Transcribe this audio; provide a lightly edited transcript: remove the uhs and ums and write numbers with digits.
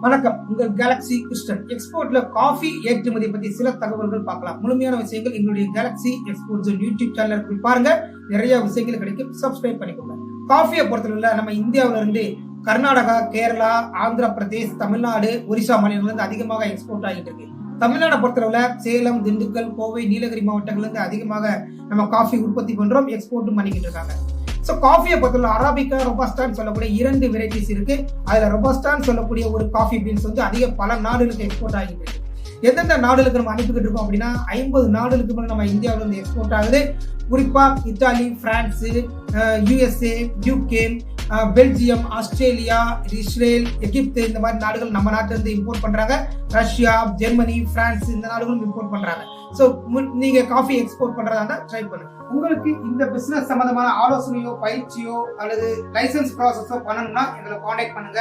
வணக்கம், உங்கள் Galaxy Kristen. எக்ஸ்போர்ட்ல coffee ஏற்றுமதி பத்தி சில தகவல்கள் பார்க்கலாம். முழுமையான விஷயங்கள் எங்களுடைய கேலக்ஸி எக்ஸ்போர்ட்ஸ் யூடியூப் சேனல் போய் பாருங்க. நிறைய விஷயங்கள் கிடைக்கும். சப்ஸ்கிரைப் பண்ணிக்கோங்க. காஃபியை பொறுத்தவரை நம்ம இந்தியாவில இருந்து கர்நாடகா, கேரளா, ஆந்திர பிரதேஷ், தமிழ்நாடு, ஒரிசா மாநிலங்கள் இருந்து அதிகமாக எக்ஸ்போர்ட் ஆகிட்டு இருக்கு. தமிழ்நாடை பொறுத்தளவுல சேலம், திண்டுக்கல், கோவை, நீலகிரி மாவட்டங்கள்ல இருந்து அதிகமாக நம்ம காஃபி உற்பத்தி பண்றோம், எக்ஸ்போர்ட்டும் பண்ணிக்கிட்டு இருக்காங்க. ஸோ காஃபியை பொறுத்தவரை அரபிக்கா, ரொபாஸ்டான்னு சொல்லக்கூடிய 2 வெரைட்டிஸ் இருக்கு. அதுல ரொபாஸ்டான்னு சொல்லக்கூடிய ஒரு காஃபி பீன்ஸ் வந்து பல நாடுகளுக்கு எக்ஸ்போர்ட் ஆகிட்டு இருக்கு. எந்தெந்த நாடுகளுக்கு நம்ம அனுப்பிக்கிட்டு இருக்கோம் அப்படின்னா 50 நாடுகளுக்கு மேலே நம்ம இந்தியாவில இருந்து எக்ஸ்போர்ட் ஆகுது. குறிப்பா Italy, France, USA, UK, Belgium, Australia, Israel, Egypt, இந்த மாதிரி நாடுகள் நம்ம நாட்டில இருந்து இம்போர்ட் பண்றாங்க. ரஷ்யா, ஜெர்மனி, பிரான்ஸ், இந்த நாடுகளும் இம்போர்ட் பண்றாங்க. ஸோ நீங்க காஃபி எக்ஸ்போர்ட் பண்றதா இருந்தா ட்ரை பண்ணுங்க. உங்களுக்கு இந்த பிசினஸ் சம்பந்தமான ஆலோசனையோ, பயிற்சியோ அல்லது லைசன்ஸ் ப்ராசஸோ பண்ணணும்னா எங்களை காண்டாக்ட் பண்ணுங்க.